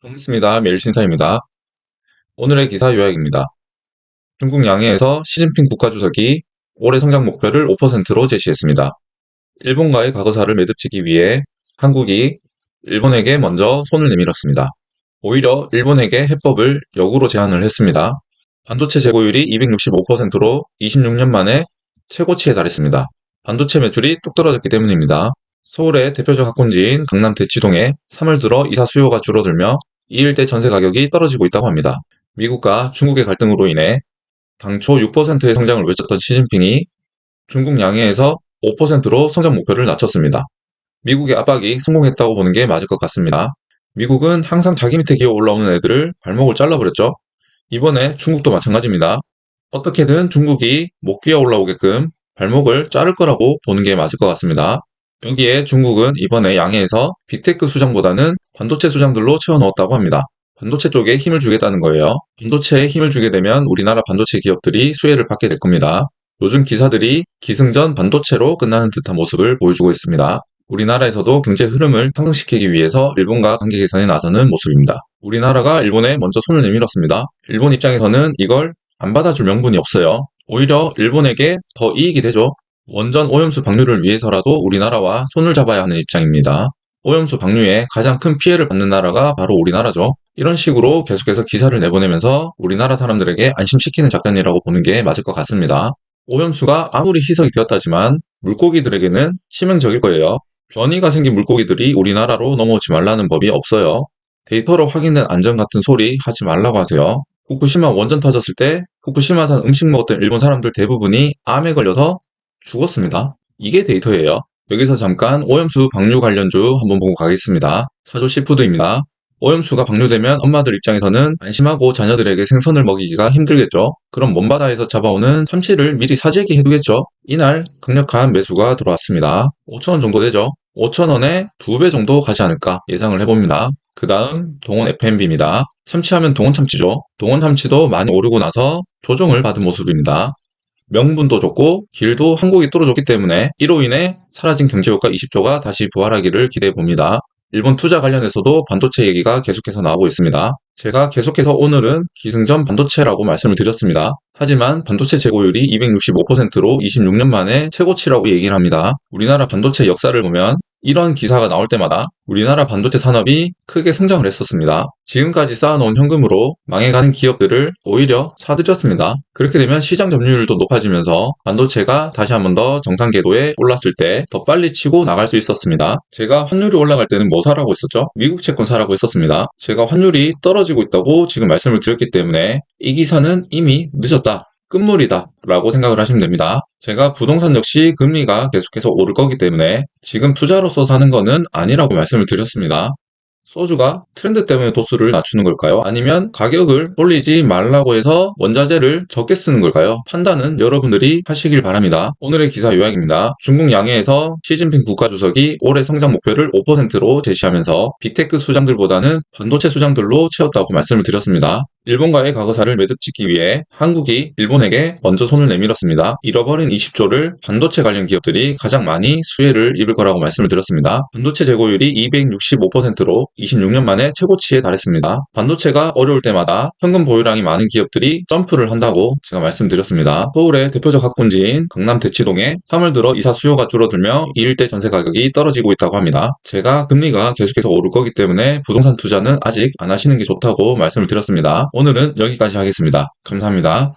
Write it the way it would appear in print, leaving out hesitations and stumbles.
반갑습니다. 매일신사입니다. 오늘의 기사 요약입니다. 중국 양해에서 시진핑 국가주석이 올해 성장 목표를 5%로 제시했습니다. 일본과의 과거사를 매듭지기 위해 한국이 일본에게 먼저 손을 내밀었습니다. 오히려 일본에게 해법을 역으로 제안을 했습니다. 반도체 재고율이 265%로 26년 만에 최고치에 달했습니다. 반도체 매출이 뚝 떨어졌기 때문입니다. 서울의 대표적 학군지인 강남 대치동에 3월 들어 이사 수요가 줄어들며 이 일대 전세 가격이 떨어지고 있다고 합니다. 미국과 중국의 갈등으로 인해 당초 6%의 성장을 외쳤던 시진핑이 중국 양해에서 5%로 성장 목표를 낮췄습니다. 미국의 압박이 성공했다고 보는 게 맞을 것 같습니다. 미국은 항상 자기 밑에 기어 올라오는 애들을 발목을 잘라버렸죠. 이번에 중국도 마찬가지입니다. 어떻게든 중국이 못 기어 올라오게끔 발목을 자를 거라고 보는 게 맞을 것 같습니다. 여기에 중국은 이번에 양해에서 빅테크 수장보다는 반도체 수장들로 채워넣었다고 합니다. 반도체 쪽에 힘을 주겠다는 거예요. 반도체에 힘을 주게 되면 우리나라 반도체 기업들이 수혜를 받게 될 겁니다. 요즘 기사들이 기승전 반도체로 끝나는 듯한 모습을 보여주고 있습니다. 우리나라에서도 경제 흐름을 상승시키기 위해서 일본과 관계 개선에 나서는 모습입니다. 우리나라가 일본에 먼저 손을 내밀었습니다. 일본 입장에서는 이걸 안 받아줄 명분이 없어요. 오히려 일본에게 더 이익이 되죠. 원전 오염수 방류를 위해서라도 우리나라와 손을 잡아야 하는 입장입니다. 오염수 방류에 가장 큰 피해를 받는 나라가 바로 우리나라죠. 이런 식으로 계속해서 기사를 내보내면서 우리나라 사람들에게 안심시키는 작전이라고 보는 게 맞을 것 같습니다. 오염수가 아무리 희석이 되었다지만 물고기들에게는 치명적일 거예요. 변이가 생긴 물고기들이 우리나라로 넘어오지 말라는 법이 없어요. 데이터로 확인된 안전 같은 소리 하지 말라고 하세요. 후쿠시마 원전 터졌을 때 후쿠시마산 음식 먹었던 일본 사람들 대부분이 암에 걸려서 죽었습니다. 이게 데이터예요. 여기서 잠깐 오염수 방류 관련주 한번 보고 가겠습니다. 사조 시푸드입니다. 오염수가 방류되면 엄마들 입장에서는 안심하고 자녀들에게 생선을 먹이기가 힘들겠죠. 그럼 먼바다에서 잡아오는 참치를 미리 사재기 해두겠죠. 이날 강력한 매수가 들어왔습니다. 5,000원 정도 되죠. 5,000원에 2배 정도 가지 않을까 예상을 해봅니다. 그 다음 동원 F&B입니다. 참치하면 동원 참치죠. 동원 참치도 많이 오르고 나서 조정을 받은 모습입니다. 명분도 좋고 길도 한국이 뚫어줬기 때문에 이로 인해 사라진 경제효과 20조가 다시 부활하기를 기대해 봅니다. 일본 투자 관련해서도 반도체 얘기가 계속해서 나오고 있습니다. 제가 계속해서 오늘은 기승전 반도체라고 말씀을 드렸습니다. 하지만 반도체 재고율이 265%로 26년 만에 최고치라고 얘기를 합니다. 우리나라 반도체 역사를 보면 이런 기사가 나올 때마다 우리나라 반도체 산업이 크게 성장을 했었습니다. 지금까지 쌓아놓은 현금으로 망해가는 기업들을 오히려 사들였습니다. 그렇게 되면 시장 점유율도 높아지면서 반도체가 다시 한 번 더 정상 궤도에 올랐을 때 더 빨리 치고 나갈 수 있었습니다. 제가 환율이 올라갈 때는 뭐 사라고 했었죠? 미국 채권 사라고 했었습니다. 제가 환율이 떨어지고 있다고 지금 말씀을 드렸기 때문에 이 기사는 이미 늦었다. 끝물이다 라고 생각을 하시면 됩니다. 제가 부동산 역시 금리가 계속해서 오를 거기 때문에 지금 투자로서 사는 거는 아니라고 말씀을 드렸습니다. 소주가 트렌드 때문에 도수를 낮추는 걸까요? 아니면 가격을 올리지 말라고 해서 원자재를 적게 쓰는 걸까요? 판단은 여러분들이 하시길 바랍니다. 오늘의 기사 요약입니다. 중국 양해에서 시진핑 국가주석이 올해 성장 목표를 5%로 제시하면서 빅테크 수장들보다는 반도체 수장들로 채웠다고 말씀을 드렸습니다. 일본과의 과거사를 매듭짓기 위해 한국이 일본에게 먼저 손을 내밀었습니다. 잃어버린 20조를 반도체 관련 기업들이 가장 많이 수혜를 입을 거라고 말씀을 드렸습니다. 반도체 재고율이 265%로 26년 만에 최고치에 달했습니다. 반도체가 어려울 때마다 현금 보유량이 많은 기업들이 점프를 한다고 제가 말씀드렸습니다. 서울의 대표적 학군지인 강남 대치동에 3월 들어 이사 수요가 줄어들며 이 일대 전세 가격이 떨어지고 있다고 합니다. 제가 금리가 계속해서 오를 거기 때문에 부동산 투자는 아직 안 하시는 게 좋다고 말씀을 드렸습니다. 오늘은 여기까지 하겠습니다. 감사합니다.